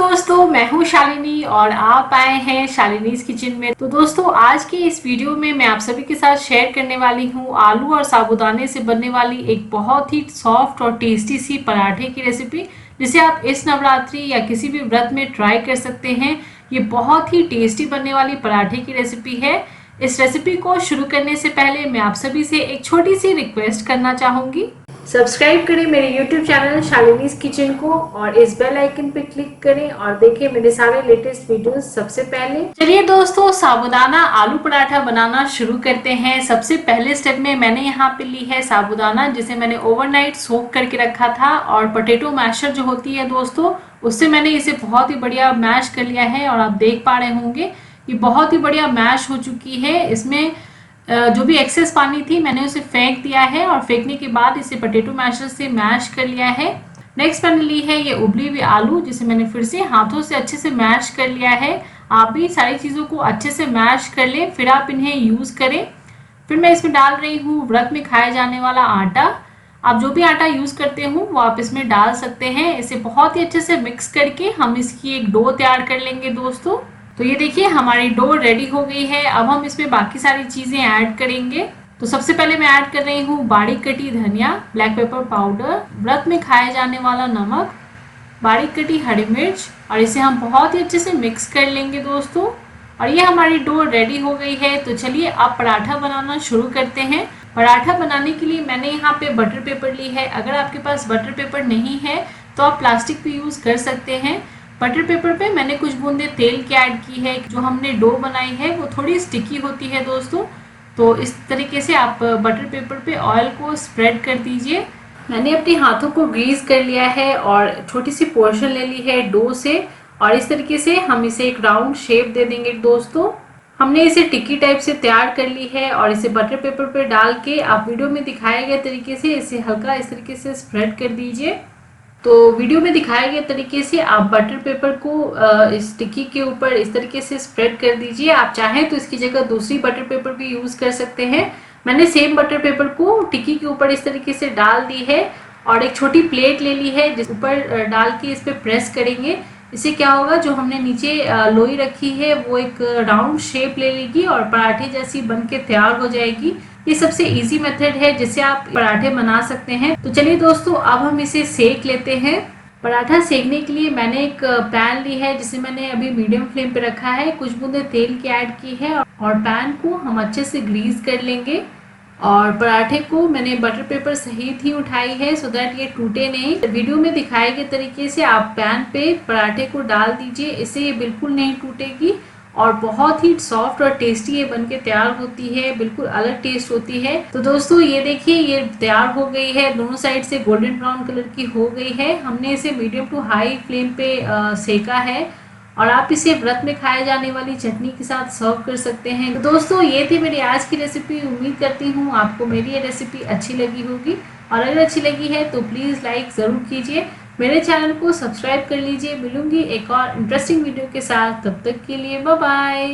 दोस्तों, मैं हूं शालिनी और आप आए हैं शालिनीज किचन में। तो दोस्तों, आज के इस वीडियो में मैं आप सभी के साथ शेयर करने वाली हूं आलू और साबूदाने से बनने वाली एक बहुत ही सॉफ्ट और टेस्टी सी पराठे की रेसिपी, जिसे आप इस नवरात्रि या किसी भी व्रत में ट्राई कर सकते हैं। ये बहुत ही टेस्टी बनने वाली पराठे की रेसिपी है। इस रेसिपी को शुरू करने से पहले मैं आप सभी से एक छोटी सी रिक्वेस्ट करना चाहूंगी। सब्सक्राइब करें मेरे YouTube चैनल शालिनीज किचन को और इस बेल आइकन पे क्लिक करें और देखें मेरे सारे लेटेस्ट वीडियोस सबसे पहले। चलिए दोस्तों, साबूदाना आलू पराठा बनाना शुरू करते हैं। सबसे पहले स्टेप में मैंने यहाँ पे ली है साबूदाना, जिसे मैंने ओवरनाइट सोक करके रखा था, और पोटैटो मैशर जो होती है दोस्तों, उससे मैंने इसे बहुत ही बढ़िया मैश कर लिया है। और आप देख पा रहे होंगे ये बहुत ही बढ़िया मैश हो चुकी है। इसमें जो भी एक्सेस पानी थी मैंने उसे फेंक दिया है, और फेंकने के बाद इसे पोटैटो मैशर से मैश कर लिया है। नेक्स्ट मैंने ली है ये उबली हुई आलू, जिसे मैंने फिर से हाथों से अच्छे से मैश कर लिया है। आप भी सारी चीज़ों को अच्छे से मैश कर लें, फिर आप इन्हें यूज़ करें। फिर मैं इसमें डाल रही हूँ व्रत में खाए जाने वाला आटा। आप जो भी आटा यूज़ करते हो वो आप इसमें डाल सकते हैं। इसे बहुत ही अच्छे से मिक्स करके हम इसकी एक डो तैयार कर लेंगे दोस्तों। तो ये देखिए हमारी डो रेडी हो गई है। अब हम इसमें बाकी सारी चीज़ें ऐड करेंगे। तो सबसे पहले मैं ऐड कर रही हूँ बारीक कटी धनिया, ब्लैक पेपर पाउडर, व्रत में खाए जाने वाला नमक, बारीक कटी हरी मिर्च, और इसे हम बहुत ही अच्छे से मिक्स कर लेंगे दोस्तों। और ये हमारी डो रेडी हो गई है। तो चलिए अब पराठा बनाना शुरू करते हैं। पराठा बनाने के लिए मैंने यहाँ पे बटर पेपर ली है। अगर आपके पास बटर पेपर नहीं है तो आप प्लास्टिक भी यूज़ कर सकते हैं। बटर पेपर पे मैंने कुछ बूंदे तेल की ऐड की है। जो हमने डो बनाई है वो थोड़ी स्टिकी होती है दोस्तों, तो इस तरीके से आप बटर पेपर पे ऑयल को स्प्रेड कर दीजिए। मैंने अपने हाथों को ग्रीस कर लिया है और छोटी सी पोर्शन ले ली है डो से, और इस तरीके से हम इसे एक राउंड शेप दे देंगे दोस्तों। हमने इसे टिक्की टाइप से तैयार कर ली है, और इसे बटर पेपर पे डाल के आप वीडियो में दिखाए गए तरीके से इसे हल्का इस तरीके से स्प्रेड कर दीजिए। तो वीडियो में दिखाए गए तरीके से आप बटर पेपर को इस टिक्की के ऊपर इस तरीके से स्प्रेड कर दीजिए। आप चाहें तो इसकी जगह दूसरी बटर पेपर भी यूज़ कर सकते हैं। मैंने सेम बटर पेपर को टिक्की के ऊपर इस तरीके से डाल दी है, और एक छोटी प्लेट ले ली है जिस ऊपर डाल के इस पर प्रेस करेंगे। इससे क्या होगा, जो हमने नीचे लोई रखी है वो एक राउंड शेप ले लेगी और पराठे जैसी बन के तैयार हो जाएगी। ये सबसे इजी मेथड है जिससे आप पराठे बना सकते हैं। तो चलिए दोस्तों, अब हम इसे सेक लेते हैं। पराठा सेकने के लिए मैंने एक पैन ली है जिसे मैंने अभी मीडियम फ्लेम पे रखा है। कुछ बूंदे तेल की ऐड की है, और पैन को हम अच्छे से ग्रीस कर लेंगे। और पराठे को मैंने बटर पेपर सहित ही उठाई है सो दैट ये टूटे नहीं। वीडियो में दिखाए गए तरीके से आप पैन पे पराठे को डाल दीजिए, इससे ये बिल्कुल नहीं टूटेगी और बहुत ही सॉफ्ट और टेस्टी ये बनके तैयार होती है। बिल्कुल अलग टेस्ट होती है। तो दोस्तों ये देखिए ये तैयार हो गई है, दोनों साइड से गोल्डन ब्राउन कलर की हो गई है। हमने इसे मीडियम टू हाई फ्लेम पे सेका है, और आप इसे व्रत में खाए जाने वाली चटनी के साथ सर्व कर सकते हैं। तो दोस्तों ये थी मेरी आज की रेसिपी। उम्मीद करती हूँ आपको मेरी ये रेसिपी अच्छी लगी होगी, और अगर अच्छी लगी है तो प्लीज़ लाइक ज़रूर कीजिए, मेरे चैनल को सब्सक्राइब कर लीजिए। मिलूंगी एक और इंटरेस्टिंग वीडियो के साथ, तब तक के लिए बाय बाय।